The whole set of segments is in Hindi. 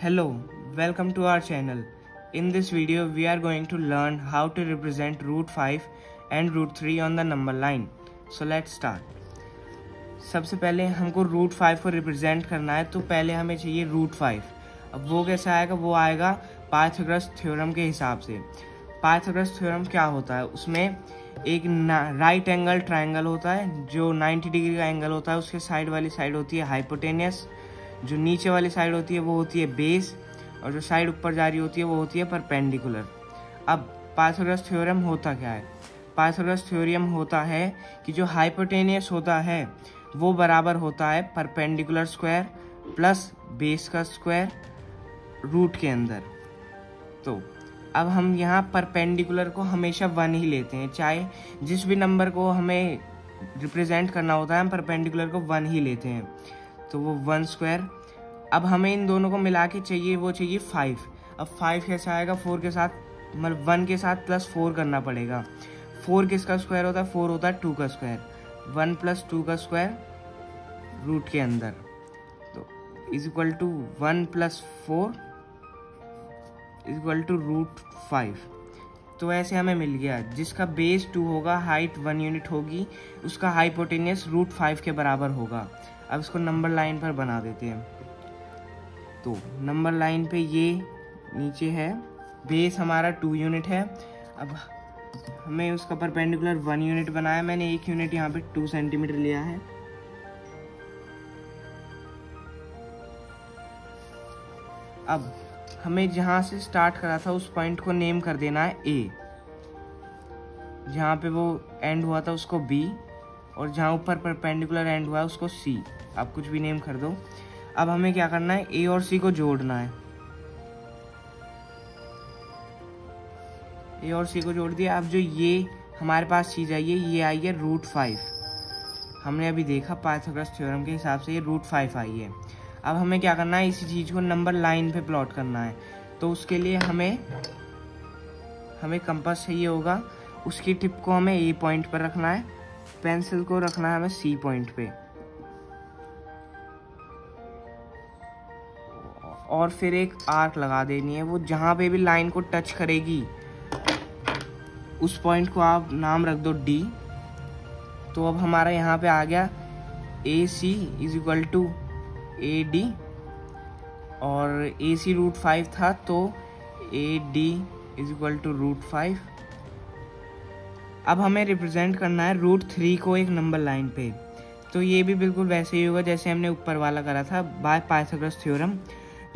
Hello, welcome to our channel. In this video, we are going to learn how to represent root 5 and root 3 on the number line. So let's start. सबसे पहले हमको root 5 को represent करना है, तो पहले हमें चाहिए root 5. अब वो कैसे आएगा? वो आएगा पाइथागोरस थ्योरम के हिसाब से. पाइथागोरस थ्योरम क्या होता है? उसमें एक राइट एंगल ट्रायंगल होता है जो 90 डिग्री का एंगल होता है. उसके साइड वाली साइड होती है हाइपोटेनियस, जो नीचे वाली साइड होती है वो होती है बेस, और जो साइड ऊपर जा रही होती है वो होती है परपेंडिकुलर. अब पाइथागोरस थ्योरम होता क्या है? पाइथागोरस थ्योरम होता है कि जो हाइपोटेनियस होता है वो बराबर होता है परपेंडिकुलर स्क्वायर प्लस बेस का स्क्वायर रूट के अंदर. तो अब हम यहाँ परपेंडिकुलर को हमेशा 1 ही लेते हैं, चाहे जिस भी नंबर को हमें रिप्रेजेंट करना होता है हम परपेंडिकुलर को 1 ही लेते हैं. तो वो 1 स्क्वायर. अब हमें इन दोनों को मिला के चाहिए, वो चाहिए 5. अब 5 कैसे आएगा? 4 के साथ, मतलब 1 के साथ प्लस 4 करना पड़ेगा. 4 किसका स्क्वायर होता है? 4 होता है 2 का स्क्वायर. 1 प्लस 2 का स्क्वायर रूट के अंदर, तो is equal to 1 plus 4 is equal to root 5. तो ऐसे हमें मिल गया. जिसका बेस 2 होगा, हाइट 1 यूनिट होगी, उसका हाइपोटेनियस रूट 5 के बराबर होगा. अब इसको नंबर लाइन पर बना देते हैं. तो नंबर लाइन पे ये नीचे है, बेस हमारा 2 यूनिट है. अब हमें उसका परपेंडिकुलर 1 यूनिट बनाया. मैंने 1 यूनिट यहाँ पे 2 सेंटीमीटर लिया है. अब हमें जहाँ से स्टार्ट करा था उस पॉइंट को नेम कर देना है A, जहाँ पे वो एंड हुआ था उसको B, और जहाँ ऊपर परपेंडिकुलर एंड हुआ है उसको C. आप कुछ भी नेम कर दो. अब हमें क्या करना है? A और C को जोड़ना है. A और C को जोड़ दिया. अब जो ये हमारे पास चीज़ आई है, ये आई है रूट 5. हमने अभी देखा पाइथागोरस थ्योरम के हिसाब से ये रूट 5 आई है. अब हमें क्या करना है? इसी चीज़ को नंबर लाइन पे प्लॉट करना है. तो उसके लिए हमें कंपास चाहिए होगा. उसकी टिप को हमें A पॉइंट पर रखना है, पेंसिल को रखना है हमें C पॉइंट पे, और फिर एक आर्क लगा देनी है. वो जहाँ पे भी लाइन को टच करेगी उस पॉइंट को आप नाम रख दो D. तो अब हमारा यहाँ पे आ गया AC is equal to AD, और AC रूट 5 था तो AD is equal to root 5. अब हमें रिप्रेजेंट करना है रूट 3 को एक नंबर लाइन पे. तो ये भी बिल्कुल वैसे ही होगा जैसे हमने ऊपर वाला करा था बाय पाइथागोरस थ्योरम.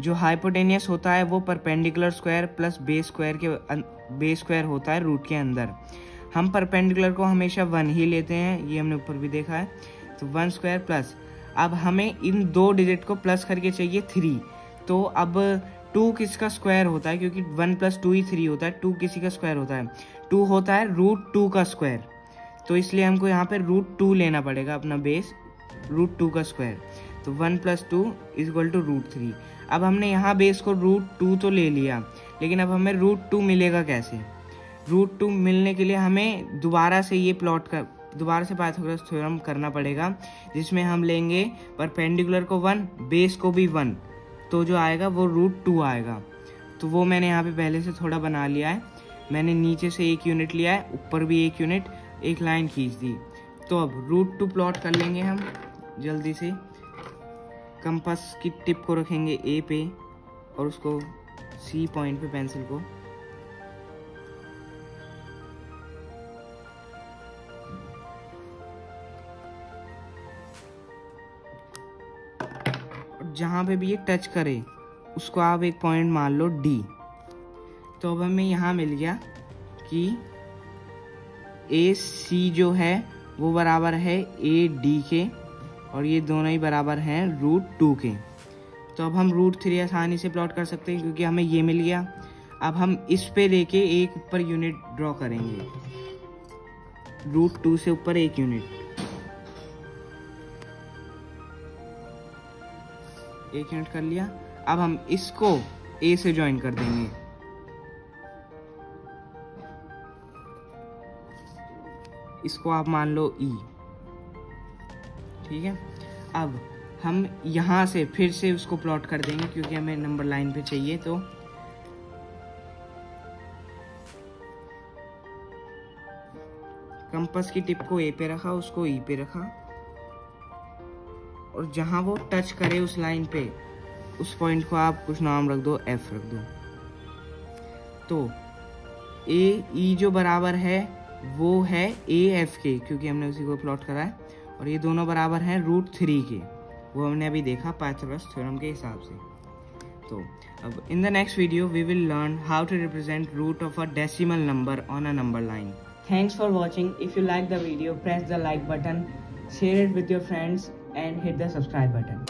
जो हाइपोटेनियस होता है वो perpendicular square plus base square होता है रूट के अंदर. हम परपेंडिकुलर को हमेशा 1 ही लेते हैं, ये हमने ऊपर भी देखा है. तो 1 स्क्वायर प्लस, अब हमें इन 2 डिजिट को प्लस करके चाहिए 3. तो अब 2 किसका स्क्वायर होता है? क्योंकि 1 प्लस 2 ही 3 होता है. 2 किसी का स्क्वायर होता है? 2 होता है रूट 2 का स्क्वायर. तो इसलिए हमको यहाँ पे रूट 2 लेना पड़ेगा अपना बेस, रूट 2 का स्क्वायर. तो 1 plus 2 is equal to root 3. अब हमने यहाँ बेस को रूट 2 तो ले लिया, लेकिन अब हमें रूट 2 मिलेगा कैसे? रूट 2 मिलने के लिए हमें दोबारा से पाइथागोरस थ्योरम करना पड़ेगा, जिसमें हम लेंगे परपेंडिकुलर को 1, बेस को भी 1. तो जो आएगा वो रूट 2 आएगा. तो वो मैंने यहाँ पे पहले से थोड़ा बना लिया है. मैंने नीचे से 1 यूनिट लिया है, ऊपर भी 1 यूनिट, एक लाइन खींच दी. तो अब रूट 2 प्लॉट कर लेंगे हम जल्दी से. कंपास की टिप को रखेंगे A पे और उसको C पॉइंट पे पेंसिल को. जहाँ पे भी ये टच करे उसको आप एक पॉइंट मान लो D. तो अब हमें यहाँ मिल गया कि AC जो है वो बराबर है AD के, और ये दोनों ही बराबर हैं रूट 2 के. तो अब हम रूट 3 आसानी से प्लॉट कर सकते हैं क्योंकि हमें ये मिल गया. अब हम इस पे लेके एक ऊपर यूनिट ड्रॉ करेंगे, रूट 2 से ऊपर 1 यूनिट. 1 यूनिट कर लिया. अब हम इसको A से ज्वाइन कर देंगे. इसको आप मान लो E. ठीक है. अब हम यहाँ से फिर से उसको प्लॉट कर देंगे क्योंकि हमें नंबर लाइन पे चाहिए। तो कंपास की टिप को ए पे रखा, उसको ई पे रखा, और जहां वो टच करे उस लाइन पे, उस पॉइंट को आप कुछ नाम रख दो, एफ रख दो। तो ए ई जो बराबर है वो है ए एफ के, क्योंकि हमने उसी को प्लॉट करा है, और ये दोनों बराबर हैं √3 के, वो हमने अभी देखा पाइथागोरस थ्योरम के हिसाब से। तो अब in the next video we will learn how to represent root of a decimal number on a number line. Thanks for watching. If you like the video, press the like button, share it with your friends and hit the subscribe button.